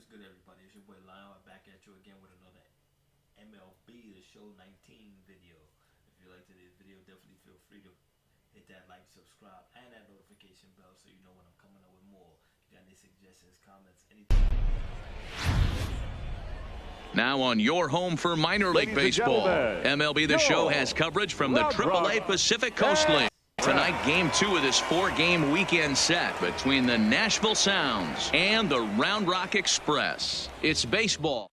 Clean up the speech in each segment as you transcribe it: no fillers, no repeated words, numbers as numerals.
What's good, everybody? It's your boy Lion. I'm back at you again with another MLB, the SHOW19 video. If you like today's video, definitely feel free to hit that like, subscribe, and that notification bell so you know when I'm coming up with more. If you got any suggestions, comments, anything. Now on your home for minor league baseball, MLB The Show has coverage from the AAA Pacific Coast League. Tonight, Game 2 of this 4-game weekend set between the Nashville Sounds and the Round Rock Express. It's baseball.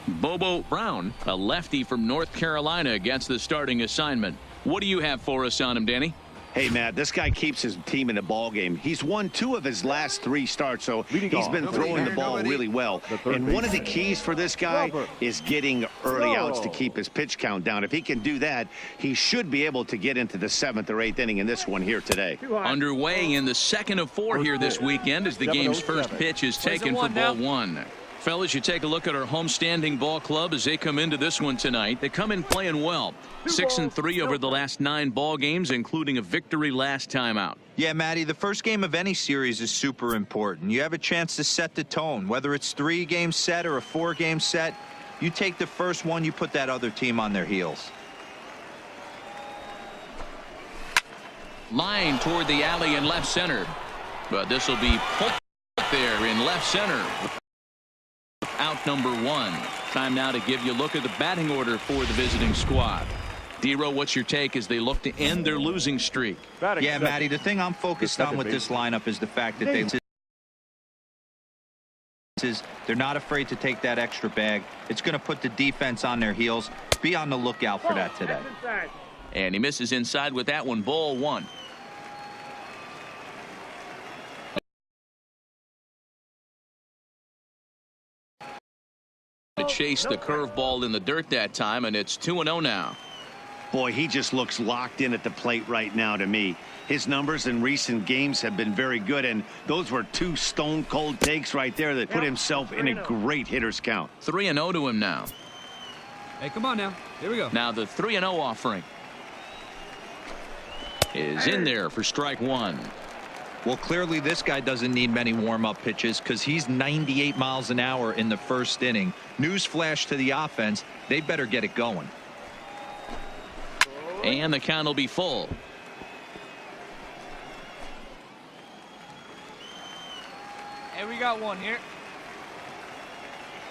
Bobo Brown, a lefty from North Carolina, gets the starting assignment. What do you have for us on him, Danny? Hey, Matt, this guy keeps his team in the ball game. He's won 2 of his last 3 starts, so he's been throwing the ball really well. And one of the keys for this guy is getting early outs to keep his pitch count down. If he can do that, he should be able to get into the 7th or 8th inning in this one here today. Underway in the 2nd of 4 here this weekend as the game's first pitch is taken for ball 1. Fellas, you take a look at our homestanding ball club as they come into this one tonight. They come in playing well. 6-3 over the last 9 ball games, including a victory last time out. Yeah, Matty, the first game of any series is super important. You have a chance to set the tone. Whether it's 3-game set or a 4-game set, you take the first one, you put that other team on their heels. Line toward the alley in left center. But this will be pulled there in left center. Out number 1. Time now to give you a look at the batting order for the visiting squad. D-Row, what's your take as they look to end their losing streak? Yeah, Matty, the thing I'm focused on with this lineup is the fact that they're not afraid to take that extra bag. It's going to put the defense on their heels. Be on the lookout for that today. And he misses inside with that one. Ball 1. To chase the curveball in the dirt that time, and it's 2-0 now. Boy, he just looks locked in at the plate right now to me. His numbers in recent games have been very good, and those were 2 stone-cold takes right there that put himself in a great hitter's count. 3-0 to him now. Hey, come on now. Here we go. Now the 3-0 offering is in there for strike 1. Well, clearly this guy doesn't need many warm-up pitches because he's 98 miles an hour in the first inning. Newsflash to the offense, they better get it going. And the count will be full. Hey, we got one here.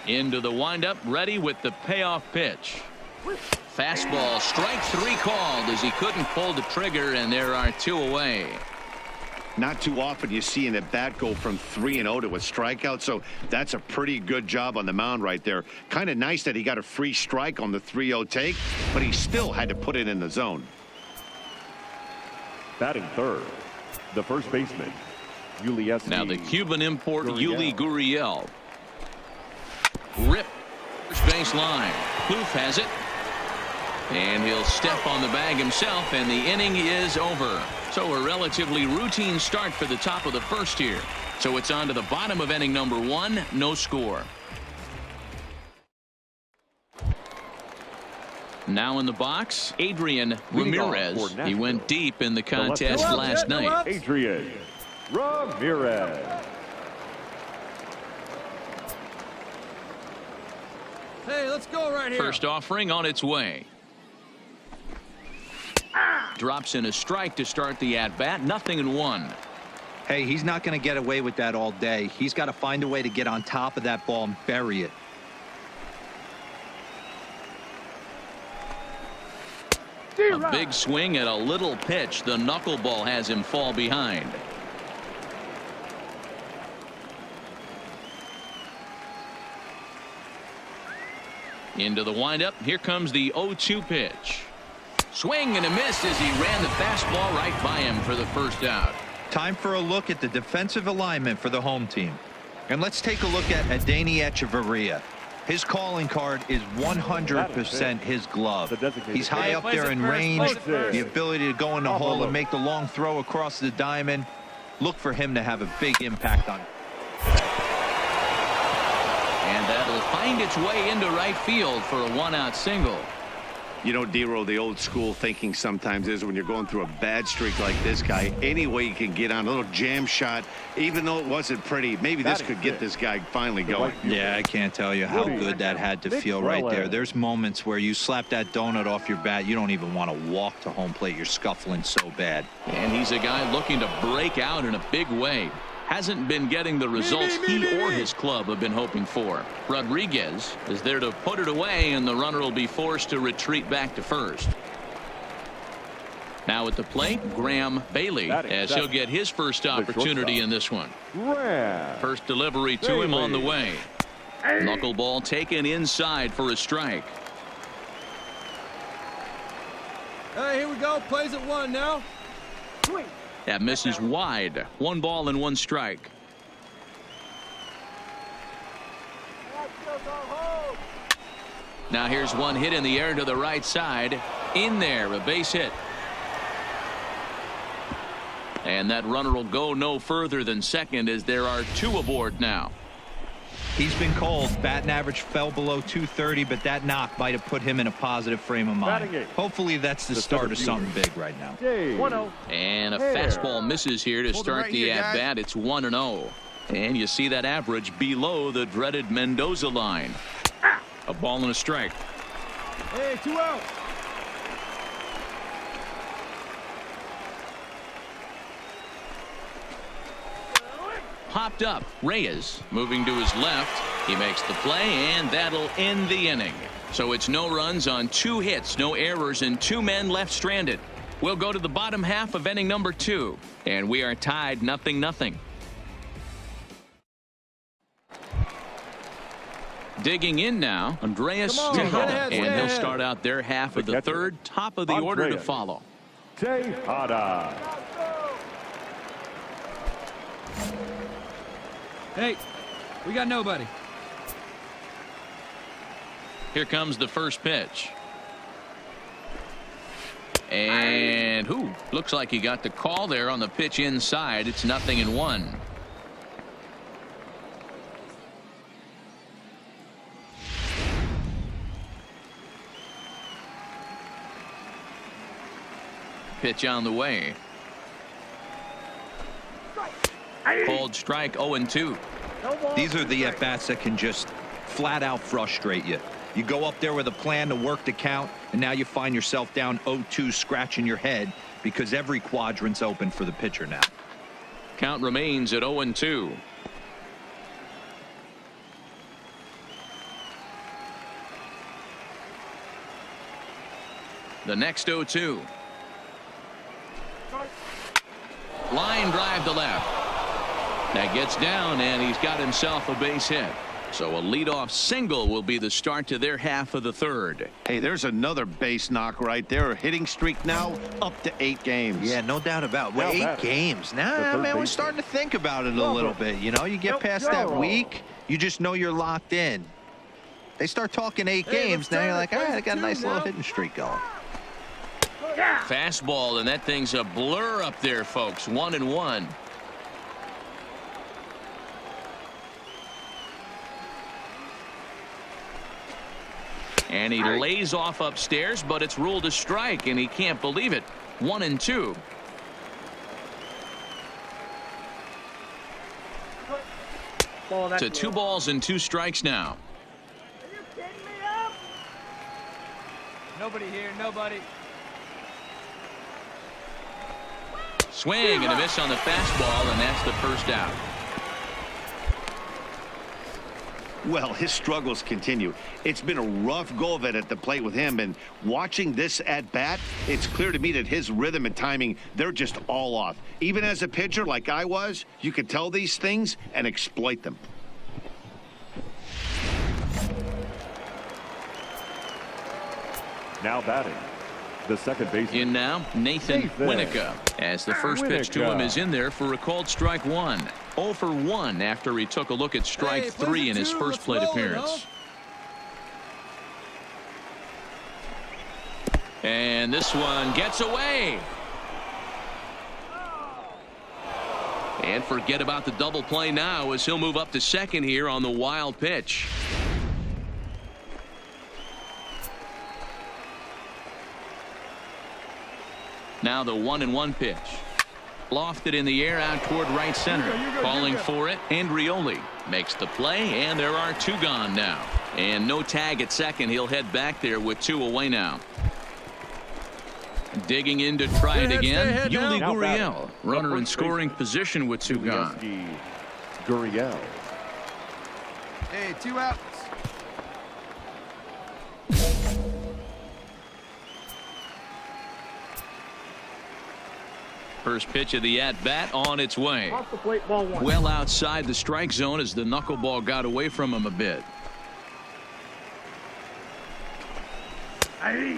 Into the windup, ready with the payoff pitch. Fastball, strike 3 called as he couldn't pull the trigger, and there are 2 away. Not too often you see an at-bat go from 3-0 to a strikeout, so that's a pretty good job on the mound right there. Kind of nice that he got a free strike on the 3-0 take, but he still had to put it in the zone. Batting third, the first baseman, Yuli. Now the Cuban import, Yuli Gurriel. Rip, first base line. Kloof has it. And he'll step on the bag himself, and the inning is over. So a relatively routine start for the top of the first here. So it's on to the bottom of inning number 1, no score. Now in the box, Adrian Ramirez. He went deep in the contest last night. Adrian Ramirez. Hey, let's go right here. First offering on its way. Drops in a strike to start the at-bat. 0-1. Hey, he's not going to get away with that all day. He's got to find a way to get on top of that ball and bury it. A big swing at a little pitch. The knuckleball has him fall behind. Into the windup. Here comes the 0-2 pitch. Swing and a miss as he ran the fastball right by him for the first out. Time for a look at the defensive alignment for the home team. And let's take a look at Adeiny Echeverria. His calling card is 100% his glove. He's high up there in range, the ability to go in the hole and make the long throw across the diamond. Look for him to have a big impact on it. And that'll find its way into right field for a 1-out single. You know, Dero, the old school thinking sometimes is when you're going through a bad streak like this guy, any way you can get on a little jam shot, even though it wasn't pretty, maybe this could get this guy finally going. Yeah, I can't tell you how good that had to feel right there. There's moments where you slap that donut off your bat, you don't even want to walk to home plate. You're scuffling so bad. And he's a guy looking to break out in a big way. Hasn't been getting the results he or his club have been hoping for. Rodriguez is there to put it away, and the runner will be forced to retreat back to first. Now at the plate, Graham Bailey, as he'll get his first opportunity in this one. First delivery to him on the way. Knuckleball taken inside for a strike. Hey, here we go. Plays at 1 now. That misses wide. 1 ball and 1 strike. Now here's one hit in the air to the right side. In there, a base hit. And that runner will go no further than second as there are 2 aboard now. He's been called. Batting average fell below 230, but that knock might have put him in a positive frame of mind. Hopefully that's the start of something big right now. And a fastball misses here to start the at-bat. It's 1-0. And you see that average below the dreaded Mendoza line. A ball and a strike. Hey, 2 out. Popped up. Reyes moving to his left. He makes the play, and that'll end the inning. So it's no runs on 2 hits, no errors, and 2 men left stranded. We'll go to the bottom half of inning number 2, and we are tied 0-0. Digging in now, Andreas Tejada, and he'll start out their half of the third, top of the order to follow. Tejada. Hey, we got nobody. Here comes the first pitch. And looks like he got the call there on the pitch inside. It's 0-1. Pitch on the way. Called strike. 0-2. These are the at-bats that can just flat out frustrate you. You go up there with a plan to work the count, and now you find yourself down 0-2, scratching your head because every quadrant's open for the pitcher now. Count remains at 0-2. The next 0-2. Line drive to left. That gets down, and he's got himself a base hit. So a leadoff single will be the start to their half of the third. Hey, there's another base knock right there. A hitting streak now up to 8 games. Yeah, no doubt about it. Well, 8 games. Now, man, we're starting to think about it a little bit. You know, you get past that week, you just know you're locked in. They start talking 8 games, now you're like, all right, I got a nice little hitting streak going. Fastball, and that thing's a blur up there, folks. 1-1. And he lays off upstairs, but it's ruled a strike, and he can't believe it. 1-2. To 2 balls and 2 strikes now. Are you kidding me up? Nobody here, nobody. Swing and a miss on the fastball, and that's the first out. Well, his struggles continue. It's been a rough go of it at the plate with him, and watching this at bat, it's clear to me that his rhythm and timing, they're just all off. Even as a pitcher like I was, you could tell these things and exploit them. Now batting, the second baseman. In now, Nathan Winnica, as the first pitch to him is in there for a called strike 1. 0 for 1 after he took a look at strike 3 in his first plate appearance. And this one gets away. And forget about the double play now as he'll move up to second here on the wild pitch. Now the 1-1 pitch. Lofted in the air out toward right center. Calling for it, Andrioli makes the play, and there are 2 gone now. And no tag at second. He'll head back there with 2 away now. Digging in to try it again. Yuli Gurriel, runner in scoring position with 2 gone. Gurriel. Hey, 2 outs. First pitch of the at-bat on its way. Well outside the strike zone as the knuckleball got away from him a bit.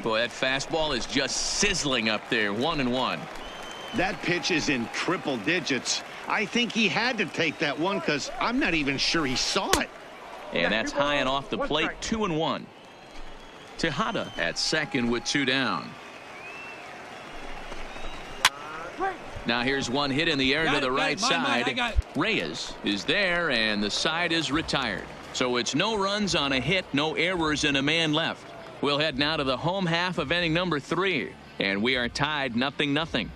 Boy, that fastball is just sizzling up there. 1-1. That pitch is in triple digits. I think he had to take that one because I'm not even sure he saw it. And that's high and off the plate. 2-1. Tejada at second with 2 down. Now here's one hit in the air to the right side. Reyes is there, and the side is retired. So it's no runs on a hit, no errors, and a man left. We'll head now to the home half of inning number 3, and we are tied 0-0.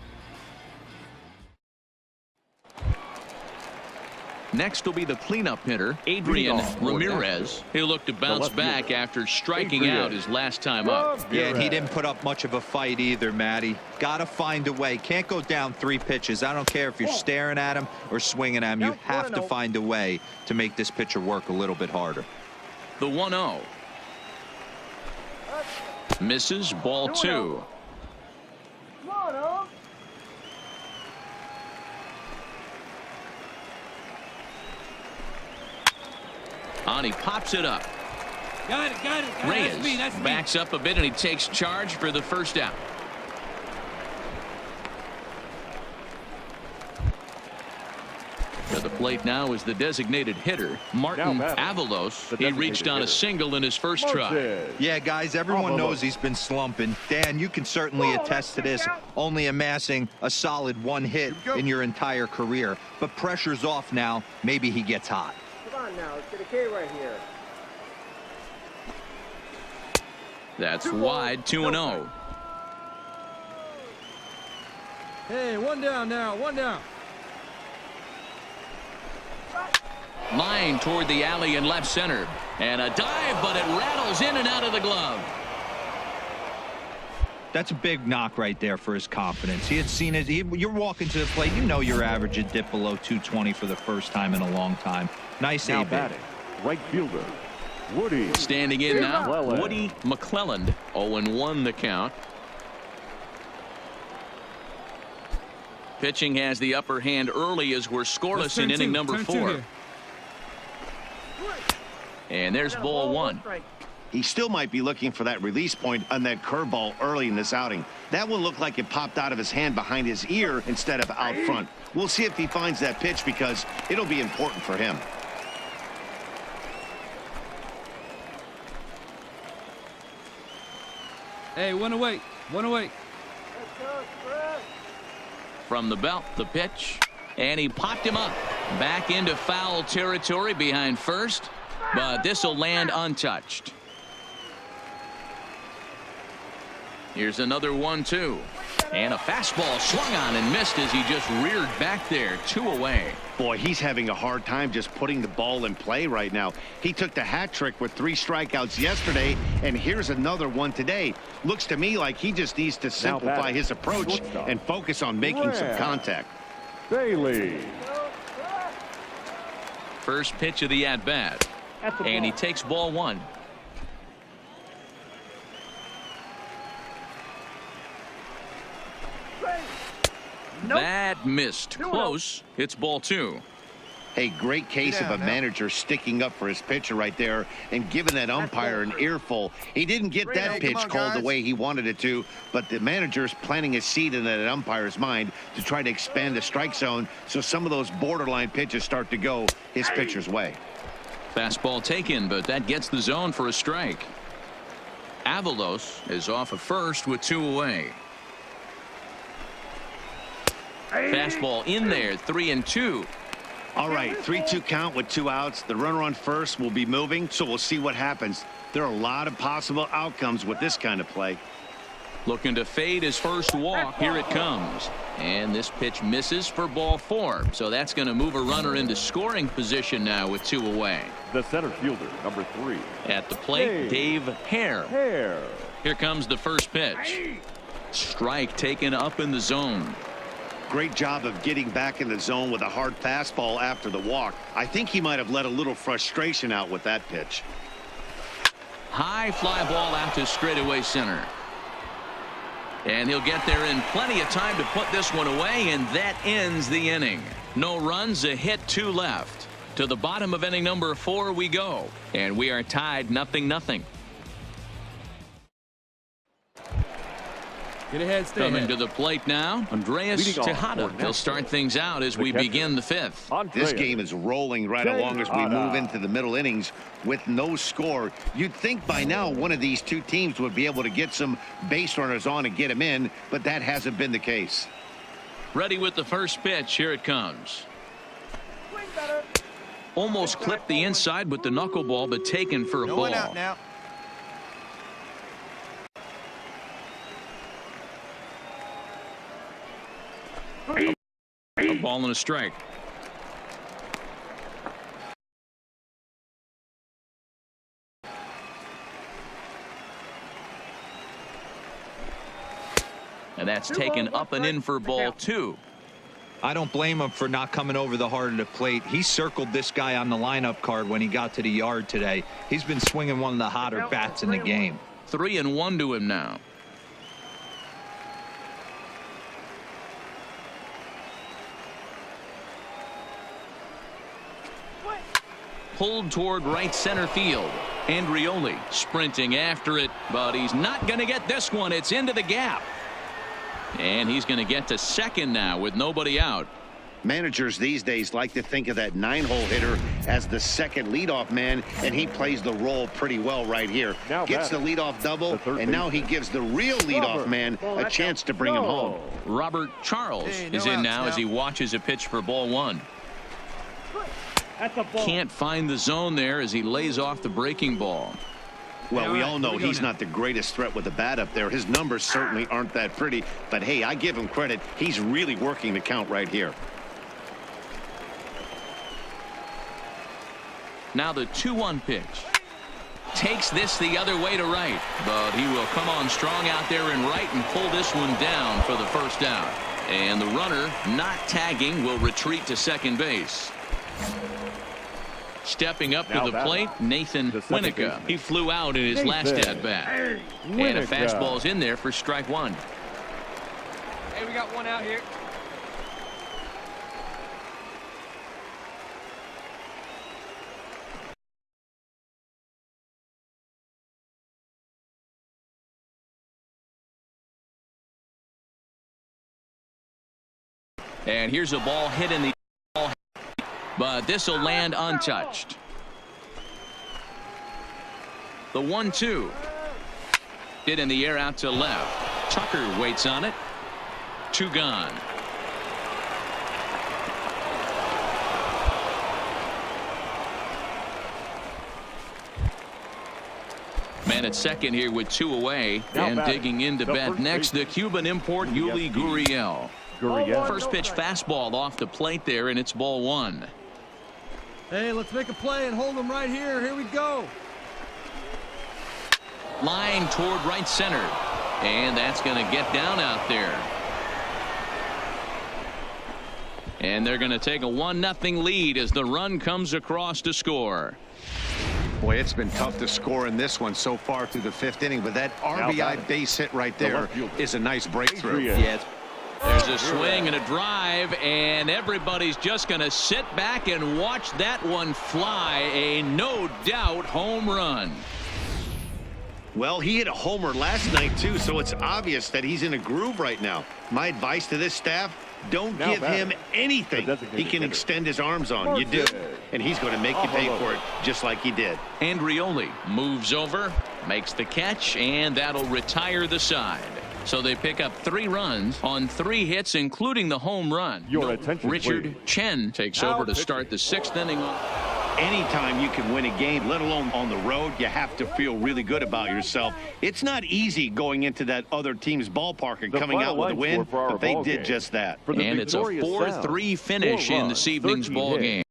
Next will be the cleanup hitter, Adrian Ramirez. He'll look to bounce back after striking out his last time up. Yeah, and he didn't put up much of a fight either, Matty. Got to find a way. Can't go down 3 pitches. I don't care if you're staring at him or swinging at him. You have to find a way to make this pitcher work a little bit harder. The 1-0. Misses, ball 2. On, he pops it up. Got it. Reyes That's me. backs up a bit, and he takes charge for the first out. To the plate now is the designated hitter, Martin Avalos. He reached on a single in his first try. Yeah, guys, everyone knows he's been slumping. Dan, you can certainly attest to this, only amassing a solid 1 hit in your entire career. But pressure's off now. Maybe he gets hot. Come on now, let's get a K right here. That's wide, 2-0. Hey, 1 down now, 1 down. Line toward the alley in left center. And a dive, but it rattles in and out of the glove. That's a big knock right there for his confidence. He had seen it. You're walking to the plate. You know your average had dipped below 220 for the first time in a long time. Nice now AB. batting, right fielder, Woody. Standing in now, Woody McClelland. 0-1 the count. Pitching has the upper hand early as we're scoreless in inning number 4. And there's ball 1. He still might be looking for that release point on that curveball early in this outing. That one looked like it popped out of his hand behind his ear instead of out front. We'll see if he finds that pitch because it'll be important for him. Hey, 1 away. 1 away. From the belt, the pitch. And he popped him up. Back into foul territory behind first. But this will land untouched. Here's another 1-2. And a fastball swung on and missed as he just reared back there. 2 away. Boy, he's having a hard time just putting the ball in play right now. He took the hat trick with 3 strikeouts yesterday, and here's another one today. Looks to me like he just needs to simplify his approach and focus on making some contact. Bailey. First pitch of the at-bat. And he takes ball 1. That missed. Close. It's ball 2. A great case of a manager sticking up for his pitcher right there and giving that umpire an earful. He didn't get that pitch called the way he wanted it to, but the manager's planting a seed in that umpire's mind to try to expand the strike zone so some of those borderline pitches start to go his pitcher's way. Fastball taken, but that gets the zone for a strike. Avalos is off of first with 2 away. Fastball in there, 3-2. All right, 3-2 count with 2 outs. The runner on first will be moving, so we'll see what happens. There are a lot of possible outcomes with this kind of play. Looking to fade his first walk. Here it comes. And this pitch misses for ball 4. So that's going to move a runner into scoring position now with 2 away. The center fielder, number 3. At the plate, Dave Hare. Here comes the first pitch. Strike taken up in the zone. Great job of getting back in the zone with a hard fastball after the walk. I think he might have let a little frustration out with that pitch. High fly ball out to straightaway center. And he'll get there in plenty of time to put this one away, and that ends the inning. No runs, a hit, 2 left. To the bottom of inning number 4 we go, and we are tied 0-0. Get ahead, stay Coming ahead. to the plate now, Andreas Tejada. He'll start things out as we begin the 5th. This game is rolling right along as we move into the middle innings with no score. You'd think by now one of these 2 teams would be able to get some base runners on and get them in, but that hasn't been the case. Ready with the first pitch. Here it comes. Almost clipped the inside with the knuckleball, but taken for a ball. One out now. A ball and a strike. And that's taken up and in for ball 2. I don't blame him for not coming over the heart of the plate. He circled this guy on the lineup card when he got to the yard today. He's been swinging one of the hotter bats in the game. 3-1 to him now. Pulled toward right center field. Andrioli sprinting after it, but he's not going to get this one. It's into the gap. And he's going to get to second now with nobody out. Managers these days like to think of that 9-hole hitter as the second leadoff man, and he plays the role pretty well right here. Gets the leadoff double, and now he gives the real leadoff man a chance to bring him home. Robert Charles is in now as he watches a pitch for ball 1. Can't find the zone there as he lays off the breaking ball. Well, we all know he's not the greatest threat with the bat up there. His numbers certainly aren't that pretty, but hey, I give him credit. He's really working the count right here. Now the 2-1 pitch. Takes this the other way to right, but he will come on strong out there in right and pull this one down for the first out. And the runner, not tagging, will retreat to second base. Stepping up to the plate, Nathan Winnica. He flew out in his last at-bat. And a fastball's in there for strike 1. Hey, we got one out here. And here's a ball hit in the ball, but this will land untouched. The 1-2. Hit in the air out to left. Tucker waits on it. 2 gone. Man at second here with 2 away, and digging into bat next, the Cuban import Yuli Gurriel. First pitch fastball off the plate there, and it's ball 1. Hey, let's make a play and hold them right here. Here we go. Line toward right center, and that's going to get down out there. And they're going to take a 1-0 lead as the run comes across to score. Boy, it's been tough to score in this one so far through the 5th inning, but that RBI base hit right there is a nice breakthrough. Yeah. There's a swing and a drive, and everybody's just going to sit back and watch that one fly. A no-doubt home run. Well, he hit a homer last night, too, so it's obvious that he's in a groove right now. My advice to this staff, don't give him anything he can extend his arms on. You do, and he's going to make you pay for it just like he did. Andrioli moves over, makes the catch, and that'll retire the side. So they pick up 3 runs on 3 hits, including the home run. Richard Chen takes over to start the 6th inning. Anytime you can win a game, let alone on the road, you have to feel really good about yourself. It's not easy going into that other team's ballpark and coming out with a win, but they did just that. And it's a 4-3 finish in this evening's ball game.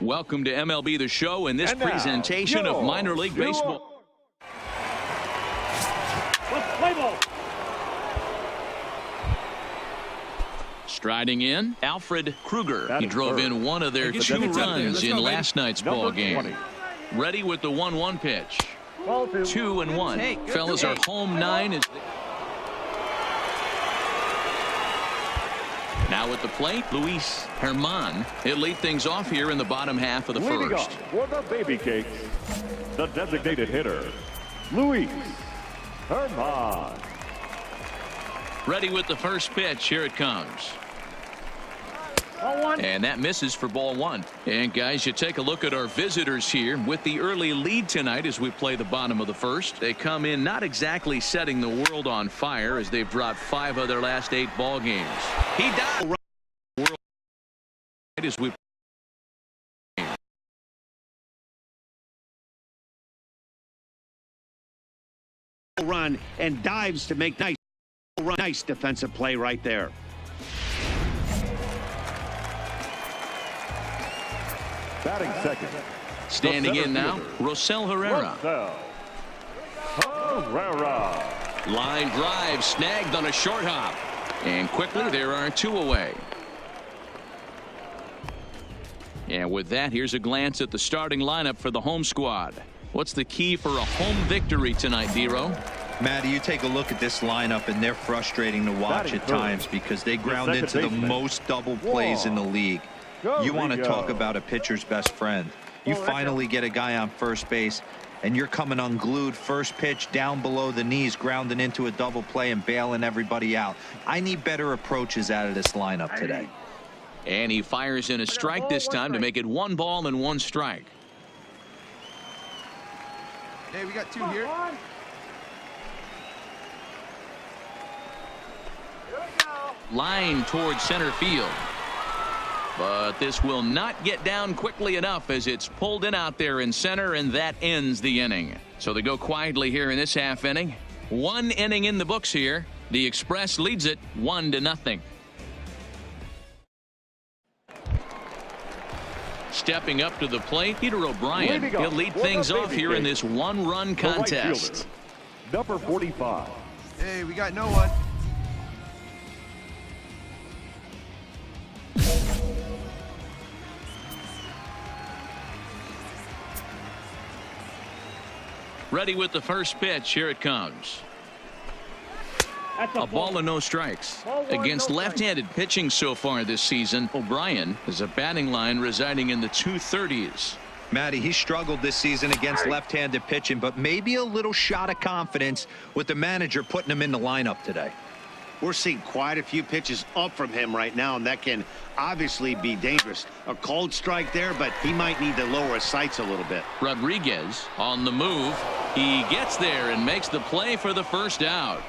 Welcome to MLB The Show and this presentation of minor league baseball. Let's play ball. Striding in, Alfred Kruger. He drove in one of their 2 runs in last night's ball game. Ready with the 1-1 pitch. 2-1. Fellas, our home 9 is. Now at the plate, Luis Herman. He'll lead things off here in the bottom half of the first. For the Baby Cakes, the designated hitter, Luis Herman. Ready with the first pitch. Here it comes. And that misses for ball 1. And guys, you take a look at our visitors here with the early lead tonight as we play the bottom of the first. They come in not exactly setting the world on fire as they've dropped 5 of their last 8 ball games. He died as we run and dives to make nice defensive play right there. Batting second. Standing in now, Rosell Herrera. Line drive snagged on a short hop. And quickly there are 2 away. And with that, here's a glance at the starting lineup for the home squad. What's the key for a home victory tonight, Dero? Matty, you take a look at this lineup, and they're frustrating to watch at times because they ground into the most double plays in the league. You want to talk about a pitcher's best friend. You finally get a guy on first base, and you're coming unglued first pitch down below the knees, grounding into a double play and bailing everybody out. I need better approaches out of this lineup today. And he fires in a strike this time to make it 1 ball and 1 strike. Hey, we got 2 here. Line towards center field. But this will not get down quickly enough as it's pulled in out there in center, and that ends the inning. So they go quietly here in this half inning. 1 inning in the books here. The Express leads it 1-0. Stepping up to the plate, Peter O'Brien. He'll lead things off here in this 1-run contest. Number 45. Hey, we got no one. Ready with the first pitch. Here it comes. A ball and no strikes. Against left-handed pitching so far this season, O'Brien is a batting line residing in the 230s. Matty, he struggled this season against left-handed pitching, but maybe a little shot of confidence with the manager putting him in the lineup today. We're seeing quite a few pitches up from him right now, and that can obviously be dangerous. A cold strike there, but he might need to lower his sights a little bit. Rodriguez on the move. He gets there and makes the play for the first out.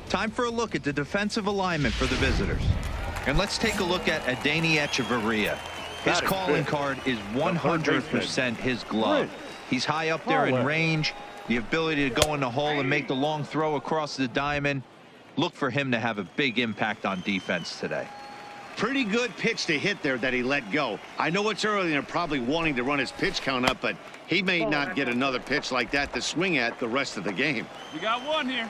Time for a look at the defensive alignment for the visitors. And let's take a look at Adeiny Echeverria. His calling card is 100% his glove. He's high up there in range. The ability to go in the hole and make the long throw across the diamond. Look for him to have a big impact on defense today. Pretty good pitch to hit there that he let go. I know it's early and they're probably wanting to run his pitch count up, but he may not get another pitch like that to swing at the rest of the game. We got 1 here.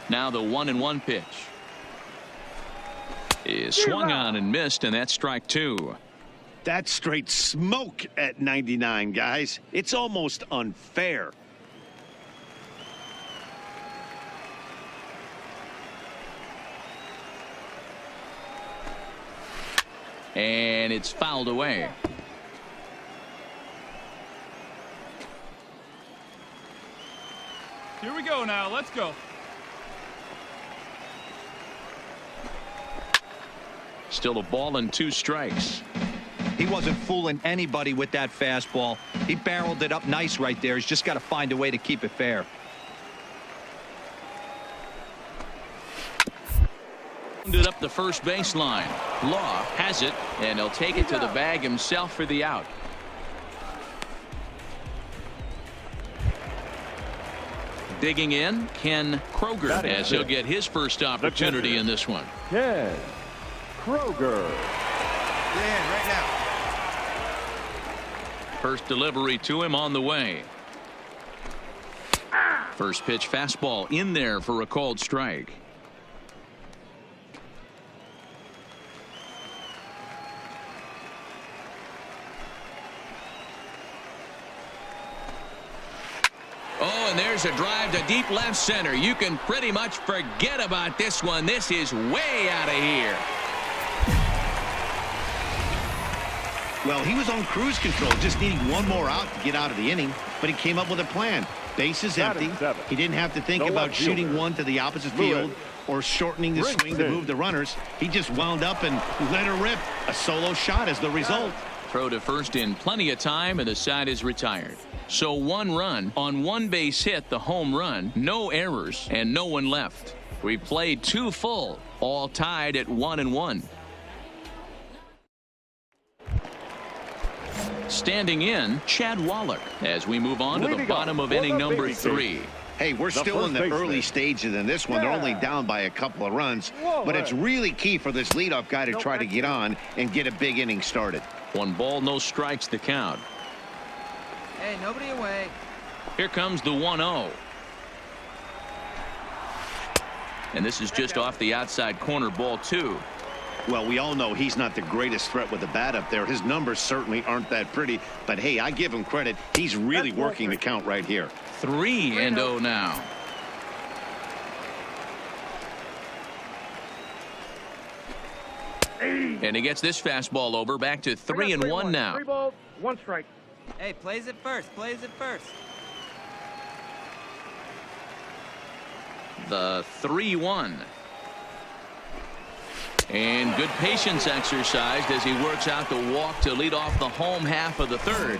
Now the 1-1 pitch is swung on and missed, and that's strike 2. That's straight smoke at 99, guys. It's almost unfair. And it's fouled away. Here we go now. Let's go. Still a ball and 2 strikes. He wasn't fooling anybody with that fastball. He barreled it up nice right there. He's just got to find a way to keep it fair. It up the first baseline. Law has it, and he'll take it to the bag himself for the out. Digging in, Ken Kroger, as he'll get his first opportunity in this one. Ken Kroger. Right now. First delivery to him on the way. First pitch fastball in there for a called strike. Oh, and there's a drive to deep left center. You can pretty much forget about this one. This is way out of here. Well, he was on cruise control, just needing one more out to get out of the inning, but he came up with a plan. Bases empty. He didn't have to think about shooting one to the opposite field or shortening the swing to move the runners. He just wound up and let her rip. A solo shot is the result. Throw to first in plenty of time, and the side is retired. So one run on one base hit, the home run, no errors, and no one left. We played 2 full, all tied at 1-1. Standing in, Chad Wallach, as we move on to the bottom of inning number 3. Hey, we're still in the early stages in this one. They're only down by a couple of runs, but it's really key for this leadoff guy to try to get on and get a big inning started. 1 ball, no strikes to count. Hey, nobody away. Here comes the 1-0. And this is just off the outside corner, ball 2. Well, we all know he's not the greatest threat with the bat up there. His numbers certainly aren't that pretty, but hey, I give him credit. He's really working the count right here. 3-0 now. And he gets this fastball over, back to 3-1 now. 3 balls, 1 strike. Hey, plays it first. Plays it first. The 3-1. And good patience exercised as he works out the walk to lead off the home half of the 3rd.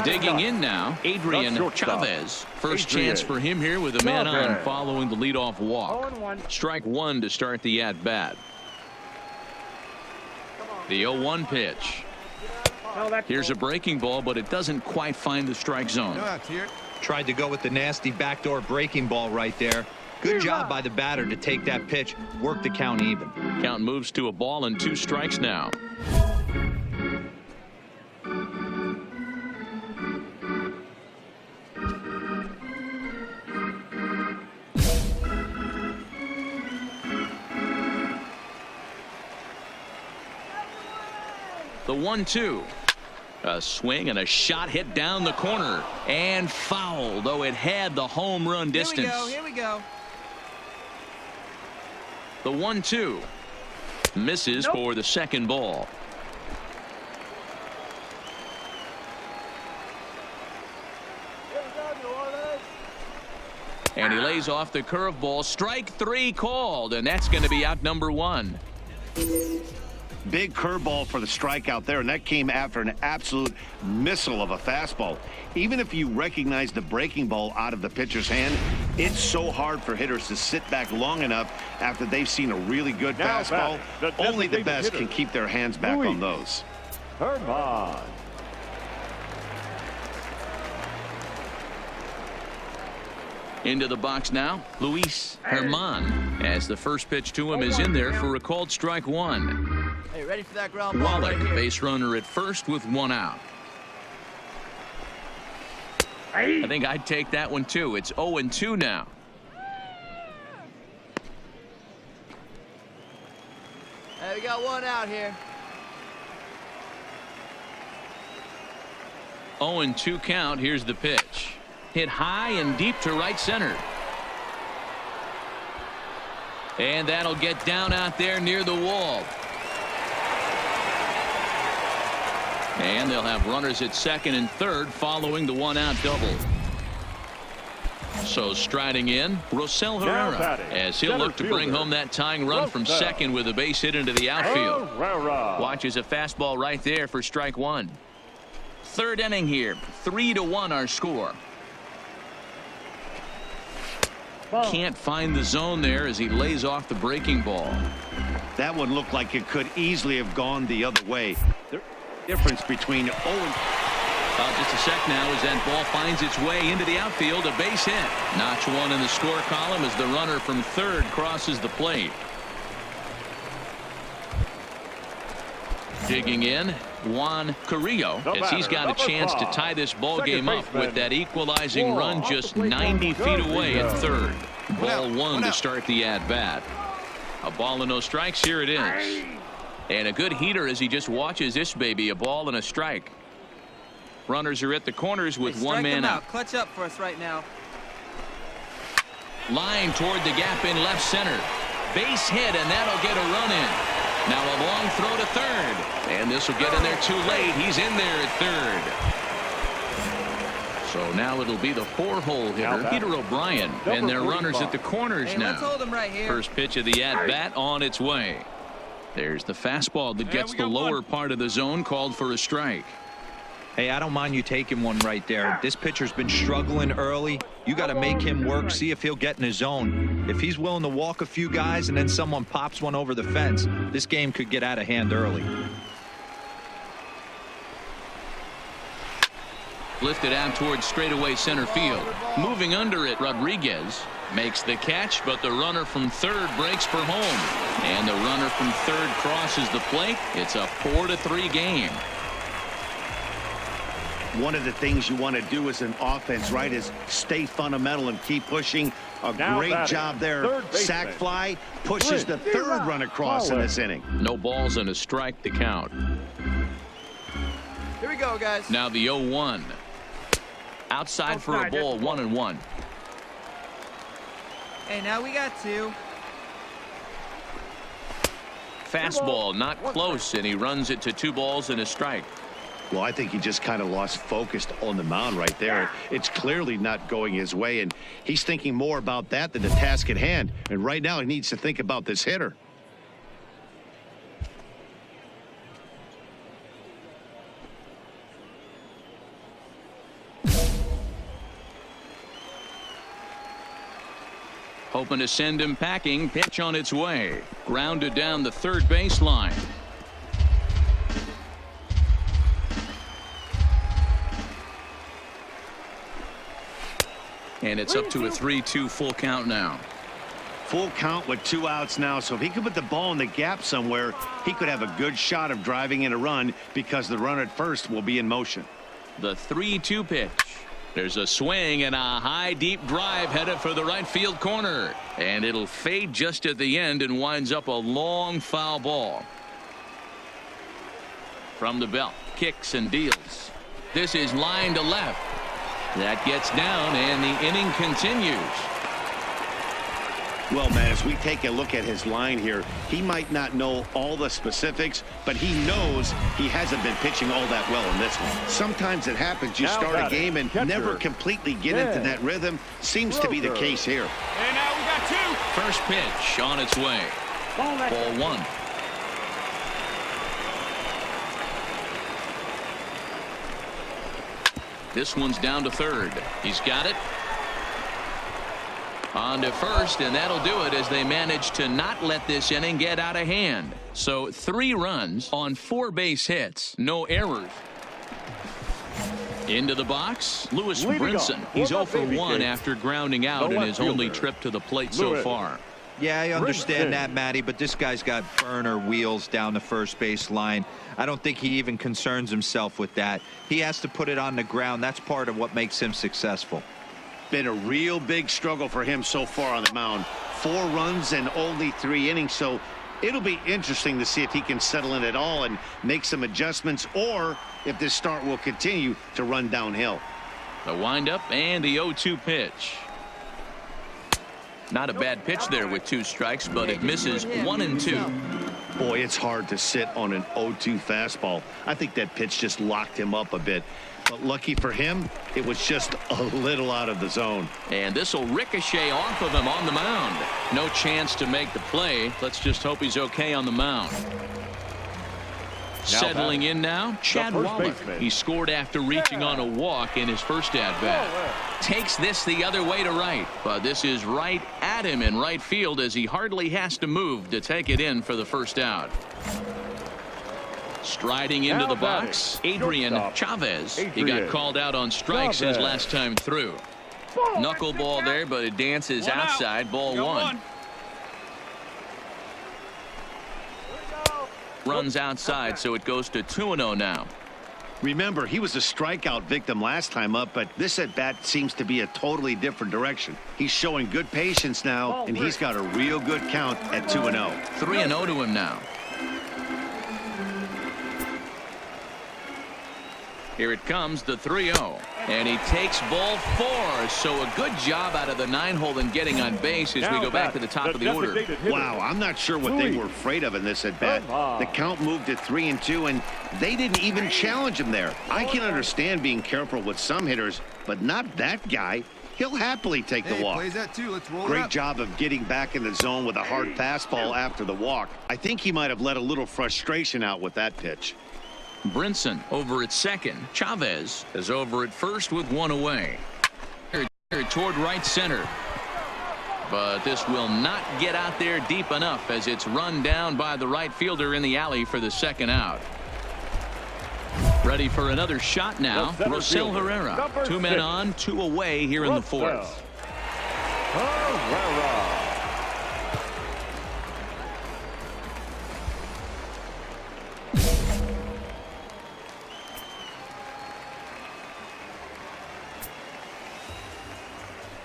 Digging in now, Adrian Chavez. First chance for him here with a man on following the leadoff walk. Strike 1 to start the at-bat. The 0-1 pitch. Here's a breaking ball, but it doesn't quite find the strike zone. Tried to go with the nasty backdoor breaking ball right there. Good job by the batter to take that pitch, work the count even. Count moves to a ball and 2 strikes now. The 1-2. A swing and a shot hit down the corner and foul, though it had the home run distance. Here we go. The 1-2 misses for the 2nd ball. And he lays off the curveball. Strike 3 called, and that's going to be out number 1. Big curveball for the strikeout there, and that came after an absolute missile of a fastball. Even if you recognize the breaking ball out of the pitcher's hand, it's so hard for hitters to sit back long enough after they've seen a really good fastball. Only the best can keep their hands back on those. Herman. Into the box now, Luis Herman, as the first pitch to him is in there for a called strike 1. Hey, ready for that ground ball? Wallach, base runner at first with 1 out. I think I'd take that one too. It's 0-2 now. Hey, we got 1 out here. 0-2 count. Here's the pitch. Hit high and deep to right center. And that'll get down out there near the wall. And they'll have runners at 2nd and 3rd following the 1-out double. So striding in, Rosell Herrera, as he'll look to bring home that tying run from 2nd with a base hit into the outfield. Watches a fastball right there for strike 1. 3rd inning here, 3-1 our score. Can't find the zone there as he lays off the breaking ball. That one looked like it could easily have gone the other way. The difference between 0 and... Just a sec now as that ball finds its way into the outfield. A base hit. Notch one in the score column as the runner from third crosses the plate. Digging in, Juan Carrillo, as he's got a chance to tie this ball game up with that equalizing run just 90 feet away at third. Ball one to start the at-bat. A ball and no strikes. Here it is. And a good heater as he just watches this baby. A ball and a strike. Runners are at the corners with one man out. Clutch up for us right now. Line toward the gap in left center. Base hit, and that'll get a run in. Now a long throw to third. And this will get in there too late. He's in there at third. So now it'll be the 4-hole hitter, Peter O'Brien. And their runners at the corners now. Let's hold him right here. First pitch of the at-bat on its way. There's the fastball that gets the lower part of the zone, called for a strike. Hey, I don't mind you taking one right there. This pitcher's been struggling early. You got to make him work, see if he'll get in his zone. If he's willing to walk a few guys and then someone pops one over the fence, this game could get out of hand early. Lifted out towards straightaway center field. Moving under it, Rodriguez makes the catch, but the runner from third breaks for home. And the runner from third crosses the plate. It's a 4-3 game. One of the things you want to do as an offense, right, is stay fundamental and keep pushing. A great job there. Sac fly pushes the third run across in this inning. No balls and a strike to count. Here we go, guys. Now the 0-1. Outside for a ball, 1-1. Hey, now we got 2. Fastball not close, and he runs it to 2 balls and a strike. Well, I think he just kind of lost focus on the mound right there. It's clearly not going his way, and he's thinking more about that than the task at hand. And right now he needs to think about this hitter. Hoping to send him packing. Pitch on its way. Grounded down the third baseline. And it's up to a 3-2 full count now. Full count with 2 outs now. So if he could put the ball in the gap somewhere, he could have a good shot of driving in a run because the runner at first will be in motion. The 3-2 pitch. There's a swing and a high deep drive headed for the right field corner. And it'll fade just at the end and winds up a long foul ball. From the belt, kicks and deals. This is line to left. That gets down, and the inning continues. Well, man, as we take a look at his line here, he might not know all the specifics, but he knows he hasn't been pitching all that well in this one. Sometimes it happens. You start a game and never completely get into that rhythm. Seems to be the case here. And now we got 2. First pitch on its way. Ball 1. This one's down to third. He's got it. On to first, and that'll do it as they manage to not let this inning get out of hand. So 3 runs on 4 base hits. No errors. Into the box, Lewis Brinson. He's 0 for 1 after grounding out in his only trip to the plate so far. Yeah, I understand that, Matty, but this guy's got burner wheels down the first base line. I don't think he even concerns himself with that. He has to put it on the ground. That's part of what makes him successful. Been a real big struggle for him so far on the mound. 4 runs and only 3 innings, so it'll be interesting to see if he can settle in at all and make some adjustments, or if this start will continue to run downhill. The windup and the 0-2 pitch. Not a bad pitch there with 2 strikes, but it misses 1 and 2. Boy, it's hard to sit on an 0-2 fastball. I think that pitch just locked him up a bit. But lucky for him, it was just a little out of the zone. And this will ricochet off of him on the mound. No chance to make the play. Let's just hope he's okay on the mound. Settling in now, Chad Wallach. He scored after reaching on a walk in his first at-bat. Takes this the other way to right, but this is right at him in right field as he hardly has to move to take it in for the first out. Striding into the box, Adrian Chavez. He got called out on strikes his last time through. Knuckleball there, but it dances outside. Ball one. Runs outside, so it goes to 2-0 now. Remember, he was a strikeout victim last time up, but this at-bat seems to be a totally different direction. He's showing good patience now, and he's got a real good count at 2-0. 3-0 to him now. Here it comes, the 3-0. And he takes ball 4. So a good job out of the 9-hole in getting on base as we go back to the top of the order. Wow, I'm not sure what they were afraid of in this at-bat. The count moved to 3-2, and they didn't even challenge him there. I can understand being careful with some hitters, but not that guy. He'll happily take the walk. Plays that too. Let's roll Great job of getting back in the zone with a hard fastball after the walk. I think he might have let a little frustration out with that pitch. Brinson over at second. Chavez is over at first with one away. Toward right center. But this will not get out there deep enough as it's run down by the right fielder in the alley for the second out. Ready for another shot now. Rosell Herrera. 2 men on, 2 away here in the fourth.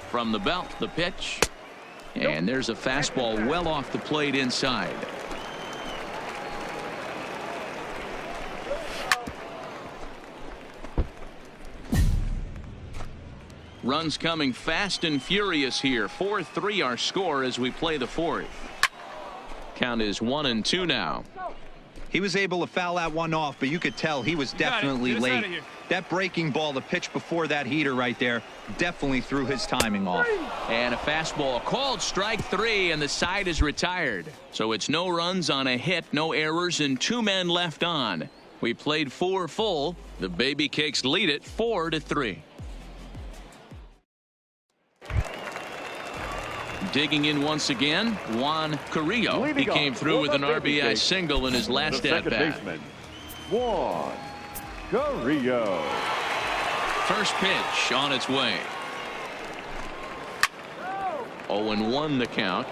From the belt, the pitch. And there's a fastball well off the plate inside. Runs coming fast and furious here. 4-3 our score as we play the fourth. Count is 1-2 now. He was able to foul that one off, but you could tell he was definitely late. That breaking ball, the pitch before that heater right there, definitely threw his timing off. And a fastball called strike 3, and the side is retired. So it's no runs on a hit, no errors, and 2 men left on. We played 4 full. The Baby Cakes lead it 4-3. Digging in once again, Juan Carrillo. He came through with an RBI single in his last at-bat. Juan Carrillo. First pitch on its way. 0-1 the count.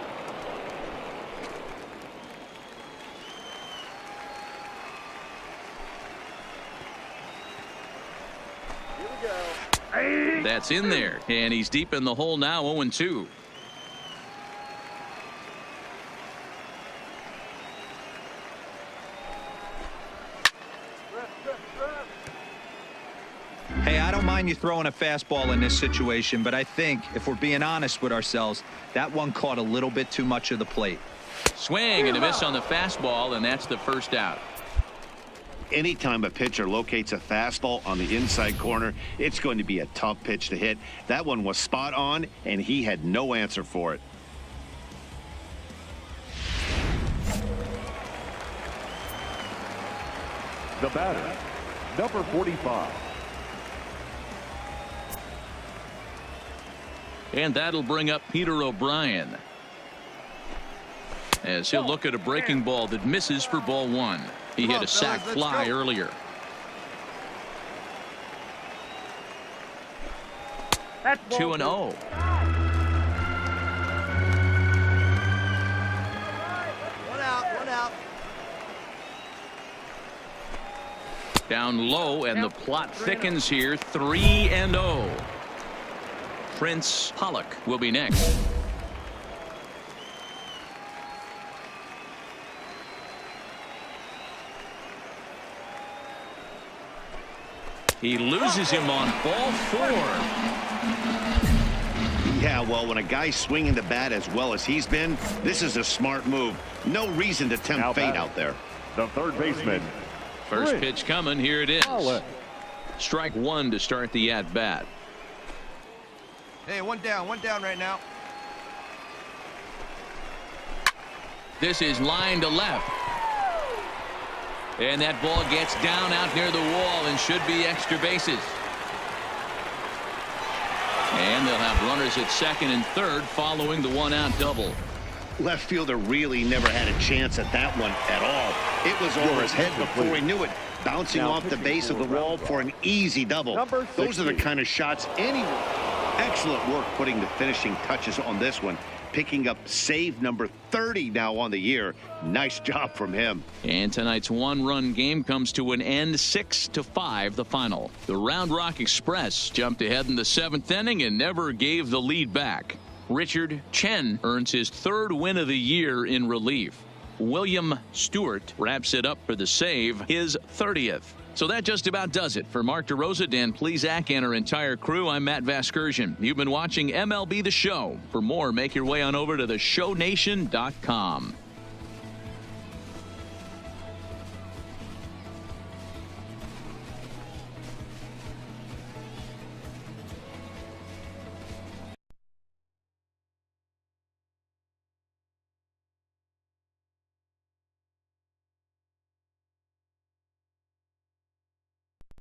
That's in there, and he's deep in the hole now. 0-2. Hey, I don't mind you throwing a fastball in this situation, but I think if we're being honest with ourselves, that one caught a little bit too much of the plate. Swing and a miss on the fastball, and that's the first out. Anytime a pitcher locates a fastball on the inside corner, it's going to be a tough pitch to hit. That one was spot on, and he had no answer for it. The batter, number 45. And that'll bring up Peter O'Brien, as he'll look at a breaking ball that misses for ball 1. He hit a sac fly earlier. That's 2-0. One out. Down low, and the plot thickens here. 3-0. Prince Pollock will be next. He loses him on ball 4. Yeah, well, when a guy's swinging the bat as well as he's been, this is a smart move. No reason to tempt fate out there. The third baseman. First pitch coming. Here it is. Strike 1 to start the at-bat. Hey, one down right now. This is line to left. And that ball gets down out near the wall and should be extra bases. And they'll have runners at second and third following the one-out double. Left fielder really never had a chance at that one at all. It was over his head before he knew it. Bouncing off the base of the wall for an easy double. Those are the kind of shots anyone. Excellent work putting the finishing touches on this one. Picking up save number 30 now on the year. Nice job from him. And tonight's one-run game comes to an end, 6-5 the final. The Round Rock Express jumped ahead in the 7th inning and never gave the lead back. Richard Chen earns his 3rd win of the year in relief. William Stewart wraps it up for the save, his 30th. So that just about does it. For Mark DeRosa, Dan Plesac, and our entire crew, I'm Matt Vasgersian. You've been watching MLB The Show. For more, make your way on over to theshownation.com.